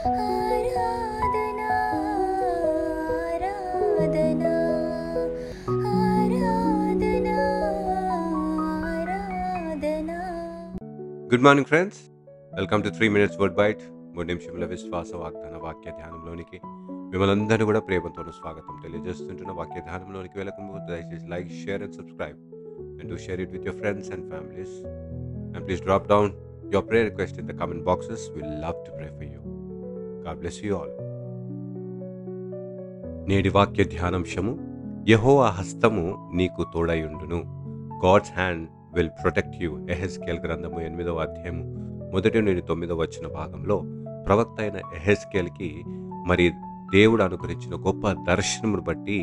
Aradhana Aradhana Aradhana Aradhana. Good morning friends, welcome to 3 Minutes Word Bite. 3 నిమిషముల విశ్వాస వాగ్దాన వాక్య ధ్యానంలోనికి మిమ్మల్ని అందరినీ కూడా ప్రేమతోనూ స్వాగతం తెలియజేస్తుంటున్న వాక్య ధ్యానంలోనికి వెళ్ళకముందు దయచేసి like, share and subscribe and do share it with your friends and families, and please drop down your prayer request in the comment boxes. We'll love to pray for you. God bless you all. నేటి వాక్య ధ్యానాంశము, యెహోవా హస్తము నీకు తోడయుండును. God's hand will protect you. ఎహెజ్కేల్ గ్రంథము 8వ అధ్యాయము 1-9 భాగంలో ప్రవక్త అయిన ఎహెజ్కేల్కి మరి దేవుడు అనుగ్రహించిన గొప్ప దర్శనమును బట్టి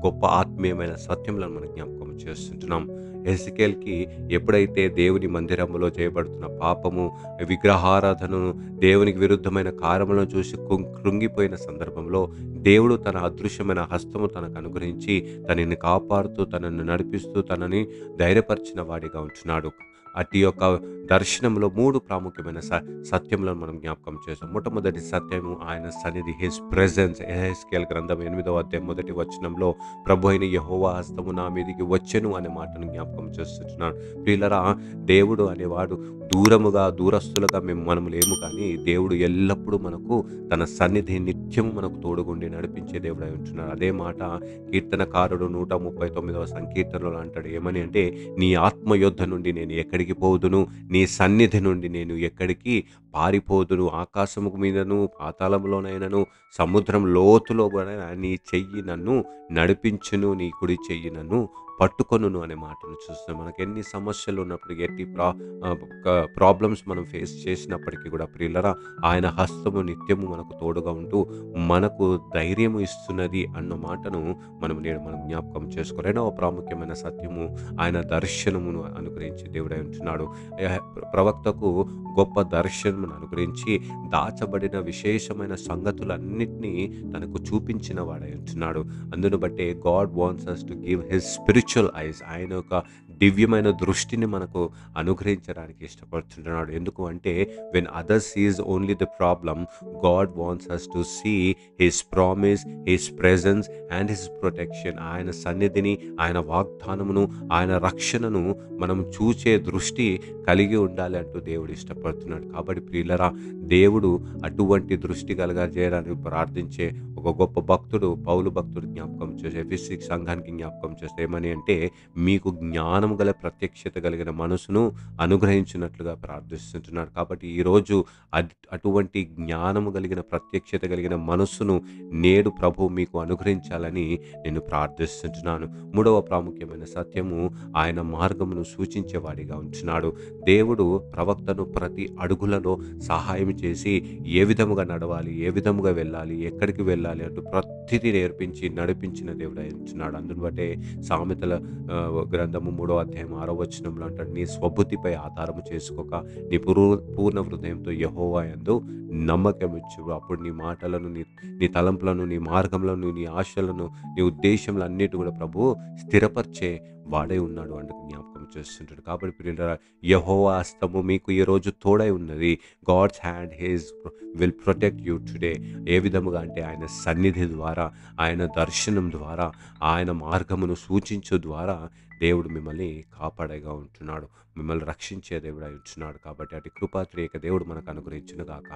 గొప్ప ఆత్మీయమైన సత్యములను మనం జ్ఞాపకం చేస్తుంటున్నాం. ఎహెజ్కేల్కి ఎప్పుడైతే దేవుని మందిరములో చేయబడుతున్న పాపము, విగ్రహారాధనను, దేవునికి విరుద్ధమైన కార్యములను చూసి కృంగిపోయిన సందర్భంలో దేవుడు తన అదృశ్యమైన హస్తము తనకు అనుగ్రహించి తనని కాపాడుతూ, తనను నడిపిస్తూ, తనని ధైర్యపరిచిన వాడిగా ఉంటున్నాడు. అటు యొక్క దర్శనంలో 3 ప్రాముఖ్యమైన సత్యములను మనం జ్ఞాపకం చేస్తాం. మొట్టమొదటి సత్యము ఆయన సన్నిధి, హిస్ ప్రెజెన్స్. ఎహెజ్కేల్ గ్రంథం 8వ అధ్యాయం 1వ వచనంలో ప్రభు అయిన యెహోవా హస్తము నా మీదికి వచ్చెను అనే మాటను జ్ఞాపకం చేస్తున్నాడు. ప్రియులరా, దేవుడు అనేవాడు దూరస్తులుగా మనము లేము, కానీ దేవుడు ఎల్లప్పుడూ మనకు తన సన్నిధి నిత్యము మనకు తోడుగుండి నడిపించే దేవుడు అయి ఉంటున్నాడు. అదే మాట కీర్తనకారుడు 139వ సంకీర్తనలో అంటాడు. ఏమని అంటే, నీ ఆత్మయోద్ధ నుండి నేను ఎక్కడికి పోదును, నీ సన్నిధి నుండి నేను ఎక్కడికి పారిపోదును. ఆకాశము మీదను, పాతాళంలోనైనను, సముద్రం లోతులో కూడా నీ చెయ్యి నన్ను నడిపించును, నీ కుడి చెయ్యి నన్ను పట్టుకొనును అనే మాటను చూస్తాం. మనకు ఎన్ని సమస్యలు ఉన్నప్పుడు, ఎట్టి ప్రాబ్లమ్స్ మనం ఫేస్ చేసినప్పటికీ కూడా ప్రియులరా, ఆయన హస్తము నిత్యము మనకు తోడుగా ఉంటూ మనకు ధైర్యము ఇస్తున్నది అన్న మాటను మనం జ్ఞాపకం చేసుకోవాలి. రెండవ ప్రాముఖ్యమైన సత్యము, ఆయన దర్శనమును అనుగ్రహించి దేవుడై ఉంటున్నాడు. ప్రవక్తకు గొప్ప దర్శనమును అనుగ్రహించి దాచబడిన విశేషమైన సంగతులన్నిటినీ తనకు చూపించిన వాడై ఉంటున్నాడు. అందును బట్టే God wants us to give his spiritual eyes. ఆయన యొక్క దివ్యమైన దృష్టిని మనకు అనుగ్రహించడానికి ఇష్టపడుతున్నాడు. ఎందుకు అంటే, when others sees only the problem, God wants us to see his promise, his presence and his protection. ఆయన సన్నిధిని, ఆయన వాగ్దానమును, ఆయన రక్షణను మనం చూసే దృష్టి కలిగి ఉండాలి అంటూ దేవుడు ఇష్టపడుతున్నాడు. కాబట్టి ప్రియులరా, దేవుడు అటువంటి దృష్టి చేయడానికి ప్రార్థించే ఒక గొప్ప భక్తుడు, పౌలు భక్తుడు జ్ఞాపకం చేసే ఎఫెసీ సంఘానికి జ్ఞాపకం చేస్తే ఏమని అంటే, మీకు జ్ఞానం గల ప్రత్యక్షత కలిగిన మనసును అనుగ్రహించినట్లుగా ప్రార్థిస్తుంటున్నాడు. కాబట్టి ఈరోజు అటువంటి జ్ఞానము కలిగిన ప్రత్యక్షత కలిగిన మనస్సును నేడు ప్రభు మీకు అనుగ్రహించాలని నేను ప్రార్థిస్తుంటున్నాను. 3వ ప్రాముఖ్యమైన సత్యము, ఆయన మార్గమును సూచించేవాడిగా ఉంటున్నాడు. దేవుడు ప్రవక్తను ప్రతి అడుగులలో సహాయం చేసి ఏ విధముగా నడవాలి, ఏ విధముగా వెళ్ళాలి, ఎక్కడికి వెళ్ళాలి అంటూ ప్రతిదీ నేర్పించి నడిపించిన దేవుడు ఉంటున్నాడు. అందుని బట్టే సామెతల గ్రంథము 3వ అధ్యాయం 6వ వచనంలో అంటాడు, నీ స్వబుద్ధిపై ఆధారము చేసుకోక నీ పూర్ణ హృదయంతో యెహోవా యందు నమ్మకమిచ్చు. అప్పుడు నీ మాటలను, నీ తలంపులను, నీ మార్గంలను, నీ ఆశలను, నీ ఉద్దేశంలో అన్నిటి కూడా ప్రభు స్థిరపరిచే వాడై ఉన్నాడు అంటూ జ్ఞాపకం చేస్తుంటాడు. కాబట్టి ప్రియులారా, యెహోవా హస్తము మీకు ఈరోజు తోడై ఉన్నది. God's hand will protect you today. ఏ విధముగా అంటే, ఆయన సన్నిధి ద్వారా, ఆయన దర్శనం ద్వారా, ఆయన మార్గమును సూచించు ద్వారా దేవుడు మిమ్మల్ని కాపాడేగా ఉంటున్నాడు, మిమ్మల్ని రక్షించే దేవుడు అయి ఉంటున్నాడు. కాబట్టి అటు కృపాత్రేక దేవుడు మనకు అనుగ్రహించును గాక.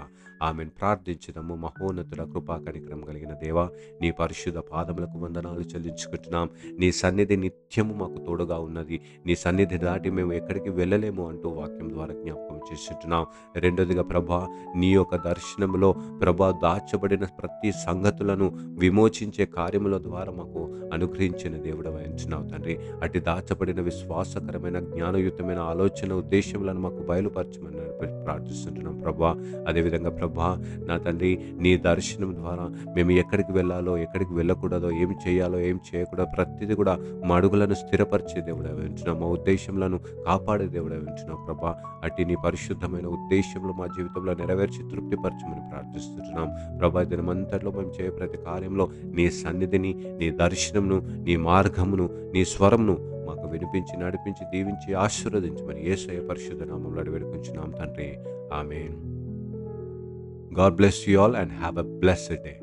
ఆమెను ప్రార్థించుదాము. మహోన్నతుల కృపా కనికరం కలిగిన దేవా, నీ పరిశుద్ధ పాదములకు వందనాలు చెల్లించుకుంటున్నాం. నీ సన్నిధి నిత్యము మాకు తోడుగా ఉన్నది. నీ సన్నిధి దాటి మేము ఎక్కడికి వెళ్ళలేము అంటూ వాక్యం ద్వారా జ్ఞాపకం చేస్తుంటున్నాం. రెండోదిగా ప్రభా, నీ యొక్క దర్శనంలో ప్రభా దాచబడిన ప్రతి సంగతులను విమోచించే కార్యముల ద్వారా మాకు అనుగ్రహించిన దేవుడు అయి ఉంటున్నావు తండ్రి. అటు దాచబడిన విశ్వాసకరమైన జ్ఞానయుతమైన ఆలోచన ఉద్దేశములను మాకు బయలుపరచమని ప్రార్థిస్తుంటున్నాం ప్రభా. అదేవిధంగా ప్రభా, నా తండ్రి, నీ దర్శనం ద్వారా మేము ఎక్కడికి వెళ్ళాలో, ఎక్కడికి వెళ్ళకూడదో, ఏం చేయాలో, ఏం చేయకూడదో ప్రతిదీ కూడా మా అడుగులను స్థిరపరిచే దేవుడు ఉంటున్నాం, మా ఉద్దేశంలను కాపాడే దేవుడు ఉంటున్నాం ప్రభా. అట్టి నీ పరిశుద్ధమైన ఉద్దేశంలో మా జీవితంలో నెరవేర్చి తృప్తిపరచమని ప్రార్థిస్తున్నాం ప్రభా. దినమంతట్లో మేము చేయ ప్రతి కార్యంలో నీ సన్నిధిని, నీ దర్శనమును, నీ మార్గమును, నీ స్వరమును మాకు వినిపించి, నడిపించి, దీవించి, ఆశీర్వదించమని యేసయ్య పరిశుద్ధ నామములో వేడుకొంచున్నాం తండ్రి. ఆమేన్. God bless you all and have a blessed day.